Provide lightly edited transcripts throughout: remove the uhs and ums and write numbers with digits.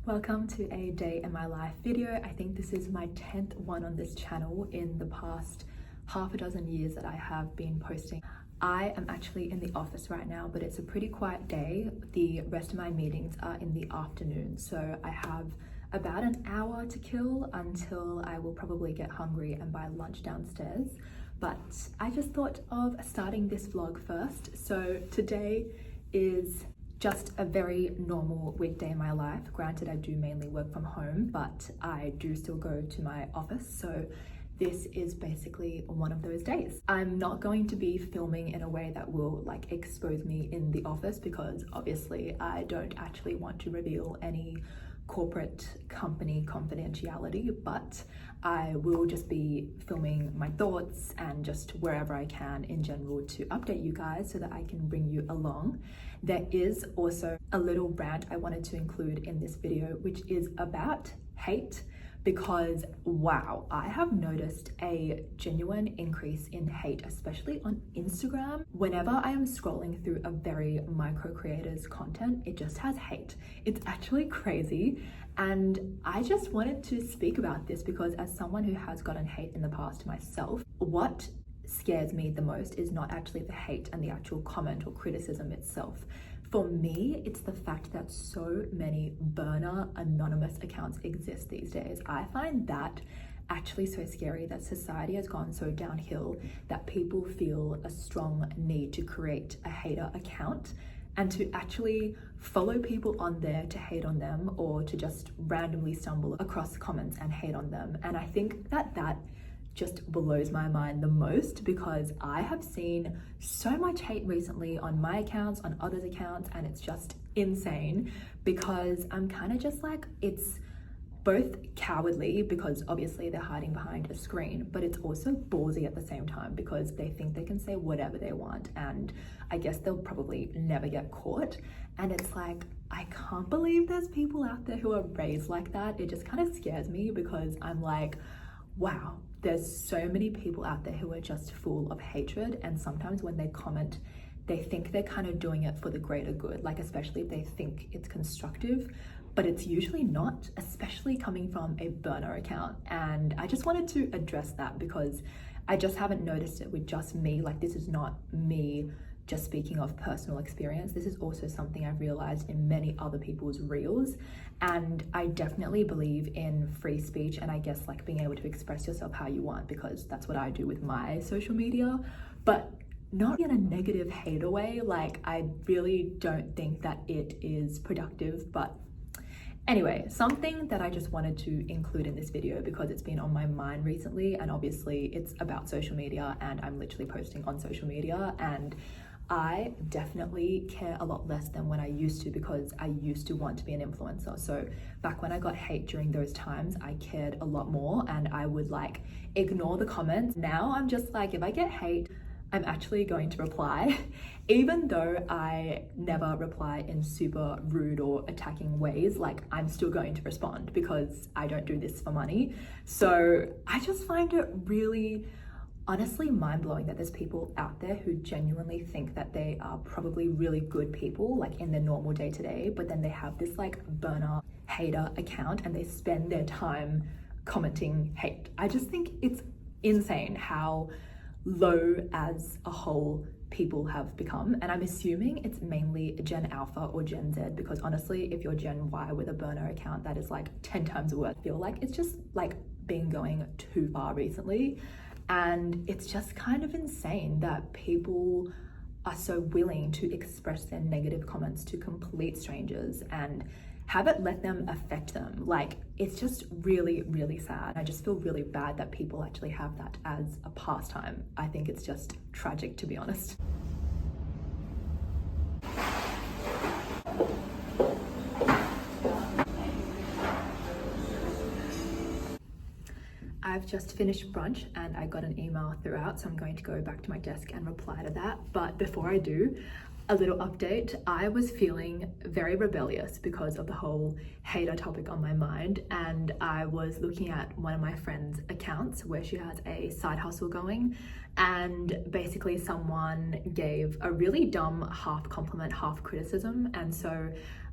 Welcome to a day in my life video. I think this is my 10th one on this channel in the past half a dozen years that I have been posting. I am actually in the office right now, but it's a pretty quiet day. The rest of my meetings are in the afternoon, so I have about an hour to kill until I will probably get hungry and buy lunch downstairs. But I just thought of starting this vlog first. So today is just a very normal weekday in my life. Granted, I do mainly work from home, but I do still go to my office. So this is basically one of those days. I'm not going to be filming in a way that will expose me in the office, because obviously I don't actually want to reveal any corporate company confidentiality, but I will just be filming my thoughts and just wherever I can in general to update you guys so that I can bring you along. There is also a little rant I wanted to include in this video, which is about hate, because wow, I have noticed a genuine increase in hate, especially on Instagram. Whenever I am scrolling through a very micro creator's content, it just has hate. It's actually crazy. And I just wanted to speak about this because as someone who has gotten hate in the past myself, what scares me the most is not actually the hate and the actual comment or criticism itself. For me, it's the fact that so many burner anonymous accounts exist these days. I find that actually so scary, that society has gone so downhill that people feel a strong need to create a hater account and to actually follow people on there to hate on them, or to just randomly stumble across comments and hate on them. And I think that just blows my mind the most, because I have seen so much hate recently on my accounts, on others' accounts, and it's just insane, because I'm kind of just like, it's both cowardly because obviously they're hiding behind a screen, but it's also ballsy at the same time because they think they can say whatever they want, and I guess they'll probably never get caught. And it's like, I can't believe there's people out there who are raised like that. It just kind of scares me, because I'm like, wow, there's so many people out there who are just full of hatred, and sometimes when they comment, they think they're kind of doing it for the greater good, especially if they think it's constructive, but it's usually not, especially coming from a burner account. And I just wanted to address that because I just haven't noticed it with just me. This is not me just speaking of personal experience. This is also something I've realized in many other people's reels. And I definitely believe in free speech, and I guess being able to express yourself how you want, because that's what I do with my social media, but not in a negative hater way. I really don't think that it is productive. But anyway, something that I just wanted to include in this video because it's been on my mind recently, and obviously it's about social media and I'm literally posting on social media, and I definitely care a lot less than when I used to, because I used to want to be an influencer. So back when I got hate during those times, I cared a lot more and I would ignore the comments. Now I'm just if I get hate, I'm actually going to reply, even though I never reply in super rude or attacking ways. I'm still going to respond because I don't do this for money. So I just find it really, honestly mind-blowing that there's people out there who genuinely think that they are probably really good people in their normal day-to-day, but then they have this burner hater account and they spend their time commenting hate. I just think it's insane how low as a whole people have become, and I'm assuming it's mainly Gen Alpha or Gen Z, because honestly, if you're Gen Y with a burner account, that is 10 times worse. I feel it's just been going too far recently, and it's just kind of insane that people are so willing to express their negative comments to complete strangers and have it let them affect them. It's just really, really sad. I just feel really bad that people actually have that as a pastime. I think it's just tragic, to be honest. I've just finished brunch and I got an email throughout, so I'm going to go back to my desk and reply to that. But before I do, a little update. I was feeling very rebellious because of the whole hater topic on my mind, and I was looking at one of my friend's accounts where she has a side hustle going, and basically someone gave a really dumb half compliment, half criticism, and so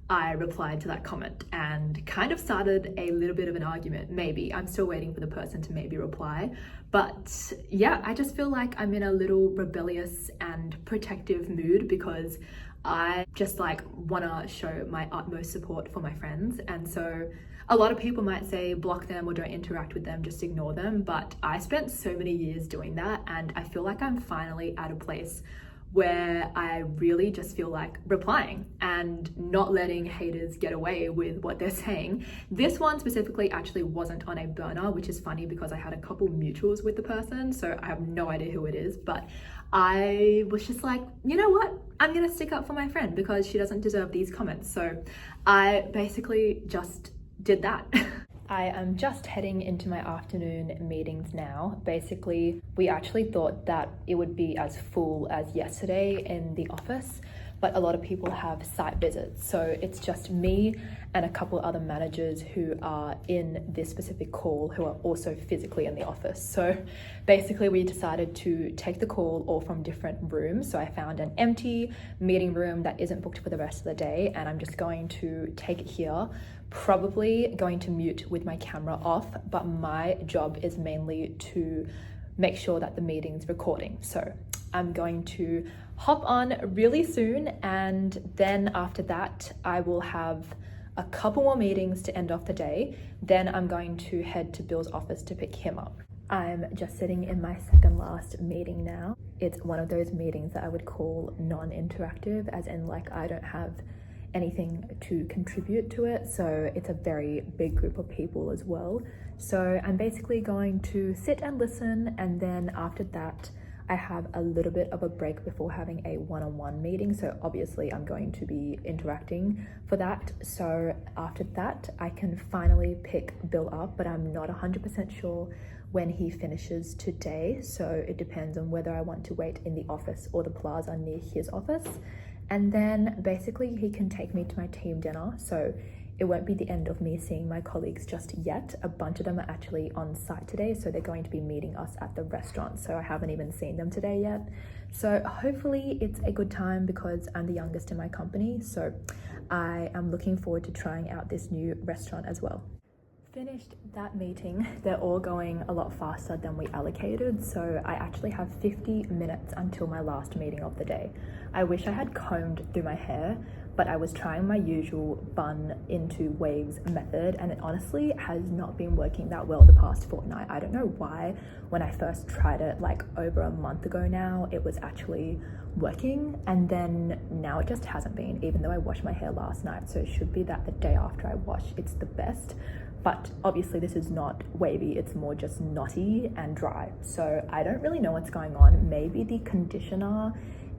I replied to that comment and kind of started a little bit of an argument. Maybe I'm still waiting for the person to maybe reply, but yeah, I just feel like I'm in a little rebellious and protective mood because I just like want to show my utmost support for my friends. And so a lot of people might say block them or don't interact with them, just ignore them, but I spent so many years doing that, and I feel like I'm finally at a place where I really just feel like replying and not letting haters get away with what they're saying. This one specifically actually wasn't on a burner, which is funny because I had a couple mutuals with the person, so I have no idea who it is, but I was just like, you know what? I'm gonna stick up for my friend because she doesn't deserve these comments. So I basically just did that. I am just heading into my afternoon meetings now. Basically, we actually thought that it would be as full as yesterday in the office, but a lot of people have site visits. So it's just me and a couple other managers who are in this specific call who are also physically in the office. So basically we decided to take the call all from different rooms. So I found an empty meeting room that isn't booked for the rest of the day, and I'm just going to take it here. Probably going to mute with my camera off, but my job is mainly to make sure that the meeting's recording. So I'm going to hop on really soon, and then after that I will have a couple more meetings to end off the day. Then I'm going to head to Bill's office to pick him up. I'm just sitting in my second last meeting now. It's one of those meetings that I would call non-interactive, as in like I don't have anything to contribute to it, so it's a very big group of people as well. So I'm basically going to sit and listen, and then after that I have a little bit of a break before having a one-on-one meeting, so obviously I'm going to be interacting for that. So after that I can finally pick Bill up, but I'm not 100% sure when he finishes today, so it depends on whether I want to wait in the office or the plaza near his office. And then basically he can take me to my team dinner, so it won't be the end of me seeing my colleagues just yet. A bunch of them are actually on site today, so they're going to be meeting us at the restaurant, so I haven't even seen them today yet. So hopefully it's a good time because I'm the youngest in my company, so I am looking forward to trying out this new restaurant as well. Finished that meeting. They're all going a lot faster than we allocated, so I actually have 50 minutes until my last meeting of the day. I wish I had combed through my hair, but I was trying my usual bun into waves method, and it honestly has not been working that well the past fortnight. I don't know why. When I first tried it like over a month ago now, it was actually working, and then now it just hasn't been, even though I washed my hair last night, so it should be that the day after I wash it's the best. But obviously this is not wavy, it's more just knotty and dry. So I don't really know what's going on. Maybe the conditioner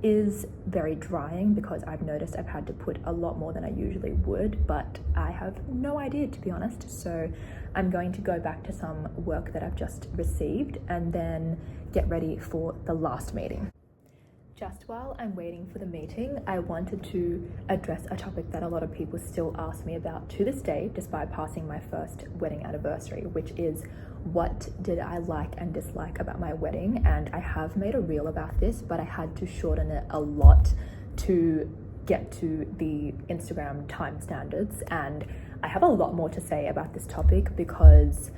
is very drying because I've noticed I've had to put a lot more than I usually would, but I have no idea, to be honest. So I'm going to go back to some work that I've just received and then get ready for the last meeting. Just while I'm waiting for the meeting, I wanted to address a topic that a lot of people still ask me about to this day, despite passing my first wedding anniversary, which is what did I like and dislike about my wedding? And I have made a reel about this, but I had to shorten it a lot to get to the Instagram time standards. And I have a lot more to say about this topic because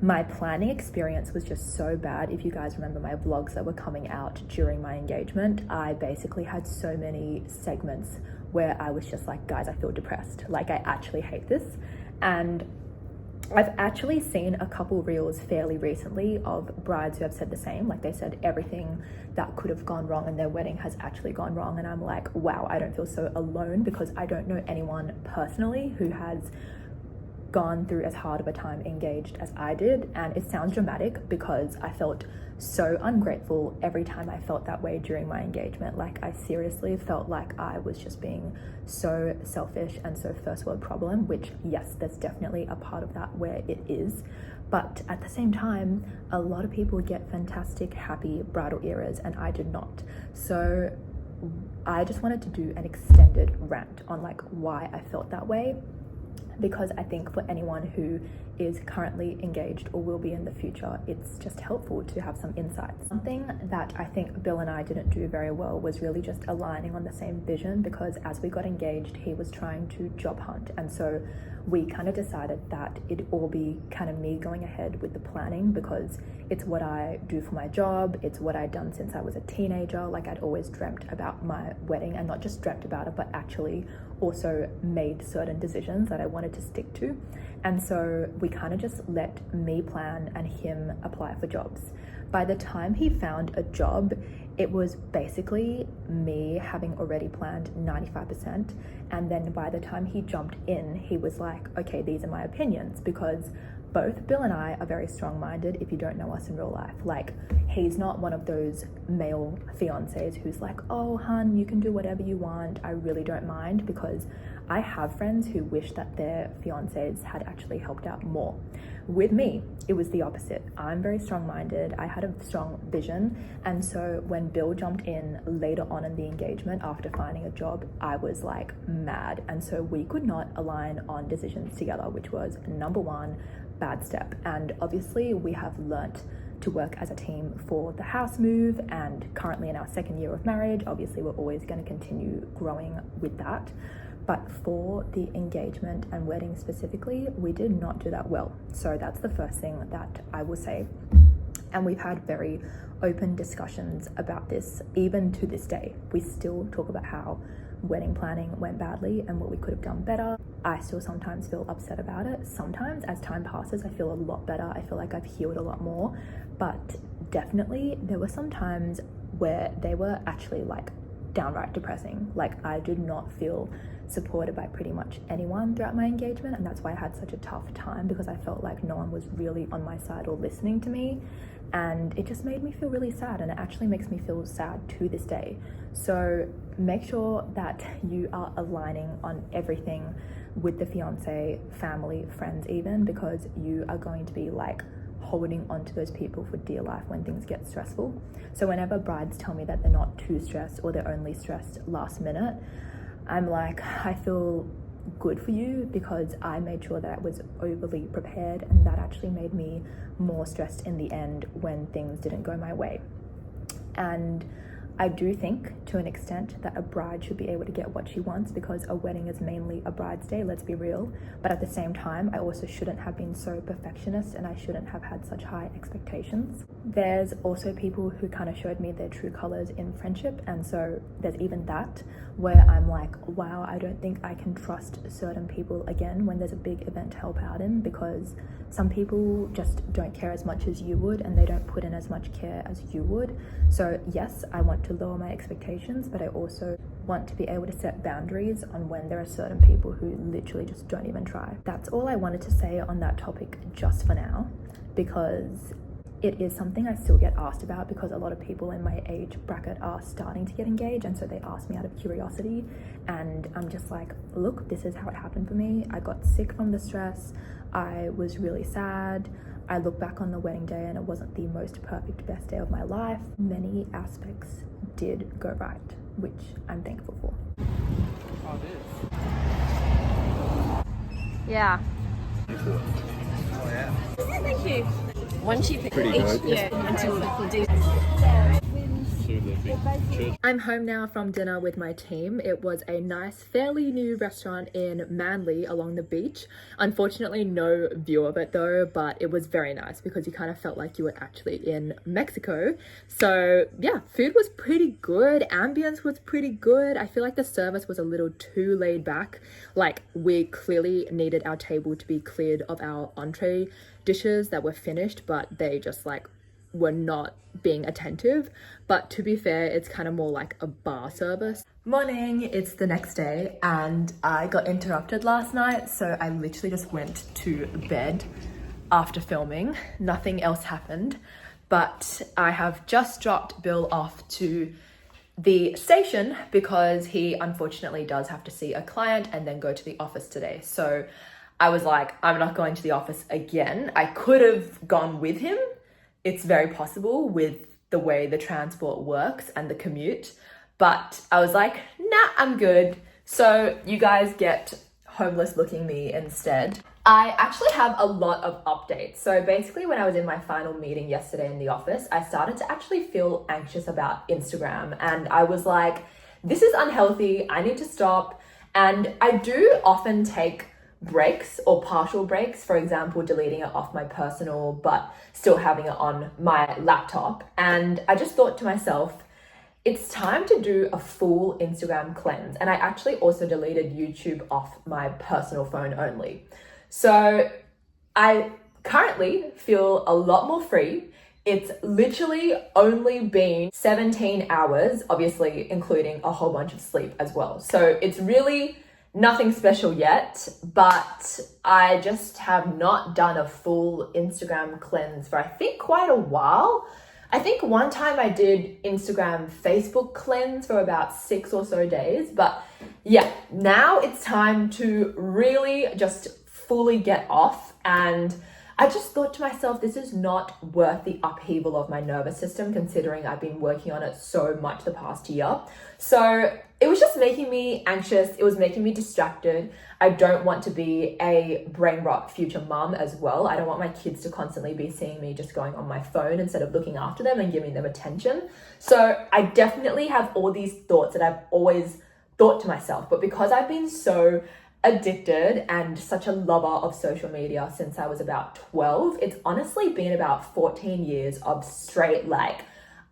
my planning experience was just so bad. If you guys remember my vlogs that were coming out during my engagement, I basically had so many segments where I was just like, guys, I feel depressed. Like, I actually hate this. And I've actually seen a couple reels fairly recently of brides who have said the same. Like, they said everything that could have gone wrong in their wedding has actually gone wrong. And I'm like, wow, I don't feel so alone, because I don't know anyone personally who has gone through as hard of a time engaged as I did. And it sounds dramatic because I felt so ungrateful every time I felt that way during my engagement. Like, I seriously felt like I was just being so selfish and so first world problem, which yes, there's definitely a part of that where it is, but at the same time a lot of people get fantastic happy bridal eras and I did not. So I just wanted to do an extended rant on like why I felt that way. because I think for anyone who is currently engaged or will be in the future, it's just helpful to have some insights. Something that I think Bill and I didn't do very well was really just aligning on the same vision, because as we got engaged, he was trying to job hunt. And so we kind of decided that it'd all be kind of me going ahead with the planning, because it's what I do for my job. It's what I'd done since I was a teenager. Like, I'd always dreamt about my wedding, and not just dreamt about it, but actually also made certain decisions that I wanted to stick to. And so we kind of just let me plan and him apply for jobs. By the time he found a job, it was basically me having already planned 95%. And then by the time he jumped in, he was like, okay, these are my opinions, because both Bill and I are very strong-minded if you don't know us in real life. Like, he's not one of those male fiancés who's like, oh, hun, you can do whatever you want, I really don't mind, because I have friends who wish that their fiancés had actually helped out more. With me, it was the opposite. I'm very strong-minded, I had a strong vision, and so when Bill jumped in later on in the engagement after finding a job, I was like mad. And so we could not align on decisions together, which was number one bad step. And obviously we have learnt to work as a team for the house move, and currently in our second year of marriage, obviously we're always going to continue growing with that. But for the engagement and wedding specifically, we did not do that well. So that's the first thing that I will say. And we've had very open discussions about this. Even to this day, we still talk about how wedding planning went badly and what we could have done better. I still sometimes feel upset about it. Sometimes as time passes, I feel a lot better. I feel like I've healed a lot more. But definitely there were some times where they were actually like downright depressing. Like, I did not feel supported by pretty much anyone throughout my engagement, and that's why I had such a tough time, because I felt like no one was really on my side or listening to me, and it just made me feel really sad, and it actually makes me feel sad to this day. So make sure that you are aligning on everything with the fiance, family, friends even, because you are going to be like holding on to those people for dear life when things get stressful. So whenever brides tell me that they're not too stressed or they're only stressed last minute, I'm like, I feel good for you, because I made sure that I was overly prepared, and that actually made me more stressed in the end when things didn't go my way. And I do think to an extent that a bride should be able to get what she wants, because a wedding is mainly a bride's day, let's be real. But at the same time, I also shouldn't have been so perfectionist, and I shouldn't have had such high expectations. There's also people who kind of showed me their true colors in friendship, and so there's even that where I'm like, wow, I don't think I can trust certain people again when there's a big event to help out in, because some people just don't care as much as you would, and they don't put in as much care as you would. So yes, I want to lower my expectations, but I also want to be able to set boundaries on when there are certain people who literally just don't even try. That's all I wanted to say on that topic just for now, because it is something I still get asked about, because a lot of people in my age bracket are starting to get engaged, and so they ask me out of curiosity, and I'm just like, look, this is how it happened for me. I got sick from the stress, I was really sad, I look back on the wedding day and it wasn't the most perfect best day of my life. Many aspects did go right, which I'm thankful for. Oh, it is. Yeah. Oh, yeah. Thank you. One cheap Pretty each good. year until we do. I'm home now from dinner with my team. It was a nice, fairly new restaurant in Manly along the beach. Unfortunately, no view of it though, but it was very nice because you kind of felt like you were actually in Mexico. So yeah, food was pretty good. Ambience was pretty good. I feel like the service was a little too laid back. Like, we clearly needed our table to be cleared of our entree dishes that were finished, but they just like were not being attentive. But to be fair, it's kind of more like a bar service. Morning, it's the next day and I got interrupted last night, so I literally just went to bed after filming. Nothing else happened, but I have just dropped Bill off to the station because he unfortunately does have to see a client and then go to the office today. So I was like, I'm not going to the office again. I could have gone with him. It's very possible with the way the transport works and the commute, but I was like, nah, I'm good. So you guys get homeless looking me instead. I actually have a lot of updates. So basically when I was in my final meeting yesterday in the office, I started to actually feel anxious about Instagram, and I was like, this is unhealthy, I need to stop. And I do often take breaks or partial breaks, for example, deleting it off my personal but still having it on my laptop. And I just thought to myself, it's time to do a full Instagram cleanse. And I actually also deleted YouTube off my personal phone only. So I currently feel a lot more free. It's literally only been 17 hours, obviously including a whole bunch of sleep as well. So it's really nothing special yet, but I just have not done a full Instagram cleanse for I think quite a while. I think one time I did Instagram Facebook cleanse for about 6 or so days, but yeah, now it's time to really just fully get off. And I just thought to myself, this is not worth the upheaval of my nervous system, considering I've been working on it so much the past year. So it was just making me anxious. It was making me distracted. I don't want to be a brain rot future mum as well. I don't want my kids to constantly be seeing me just going on my phone instead of looking after them and giving them attention. So I definitely have all these thoughts that I've always thought to myself, but because I've been so addicted and such a lover of social media since I was about 12, it's honestly been about 14 years of straight, like,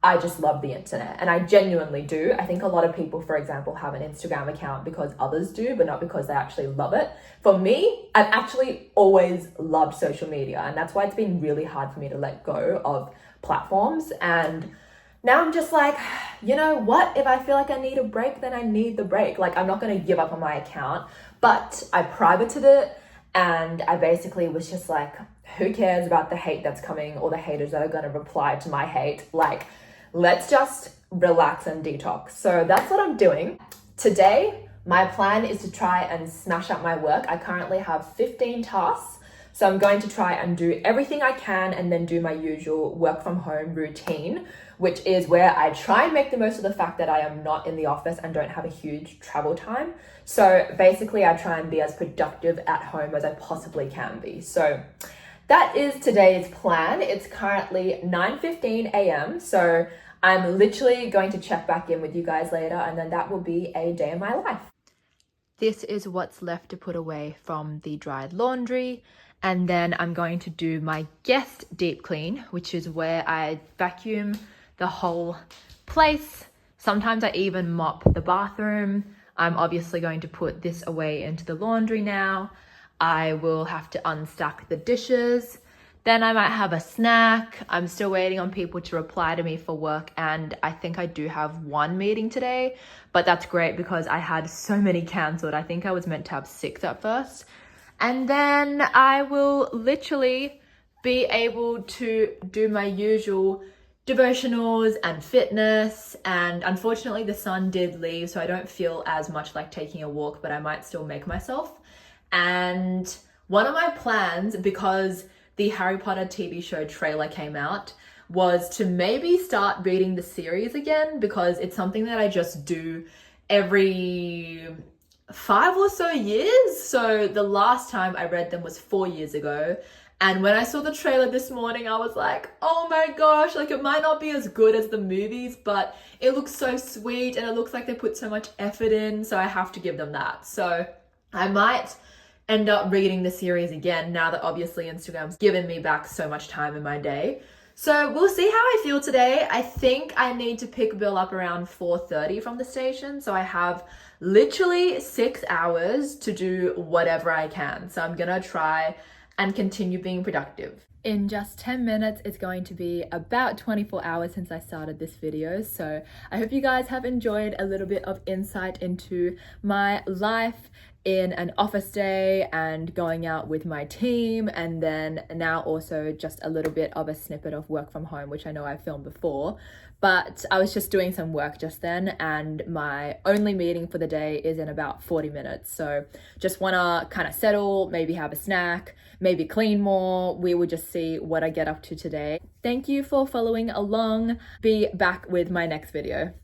I just love the internet, and I genuinely do. I think a lot of people, for example, have an Instagram account because others do, but not because they actually love it. For me, I've actually always loved social media, and that's why it's been really hard for me to let go of platforms. And now I'm just like, you know what? If I feel like I need a break, then I need the break. Like, I'm not going to give up on my account, but I privated it, and I basically was just like, who cares about the hate that's coming or the haters that are going to reply to my hate? Like, let's just relax and detox. So that's what I'm doing. Today, my plan is to try and smash up my work. I currently have 15 tasks. So I'm going to try and do everything I can and then do my usual work from home routine, which is where I try and make the most of the fact that I am not in the office and don't have a huge travel time. So basically I try and be as productive at home as I possibly can be. So that is today's plan. It's currently 9:15 a.m. So I'm literally going to check back in with you guys later, and then that will be a day in my life. This is what's left to put away from the dried laundry. And then I'm going to do my guest deep clean, which is where I vacuum the whole place. Sometimes I even mop the bathroom. I'm obviously going to put this away into the laundry now. I will have to unstack the dishes. Then I might have a snack. I'm still waiting on people to reply to me for work, and I think I do have one meeting today, but that's great because I had so many cancelled. I think I was meant to have 6 at first. And then I will literally be able to do my usual devotionals and fitness. And unfortunately the sun did leave, so I don't feel as much like taking a walk, but I might still make myself. And one of my plans, because the Harry Potter TV show trailer came out, was to maybe start reading the series again, because it's something that I just do every 5 or so years. So the last time I read them was 4 years ago. And when I saw the trailer this morning, I was like, oh my gosh, like it might not be as good as the movies, but it looks so sweet and it looks like they put so much effort in. So I have to give them that. So I might end up reading the series again now that obviously Instagram's given me back so much time in my day. So we'll see how I feel today. I think I need to pick Bill up around 4:30 from the station. So I have literally 6 hours to do whatever I can. So I'm gonna try and continue being productive. In just 10 minutes, it's going to be about 24 hours since I started this video. So I hope you guys have enjoyed a little bit of insight into my life in an office day and going out with my team, and then now also just a little bit of a snippet of work from home, which I know I've filmed before, but I was just doing some work just then, and my only meeting for the day is in about 40 minutes. So just wanna kind of settle, maybe have a snack, maybe clean more. We will just see what I get up to today. Thank you for following along. Be back with my next video.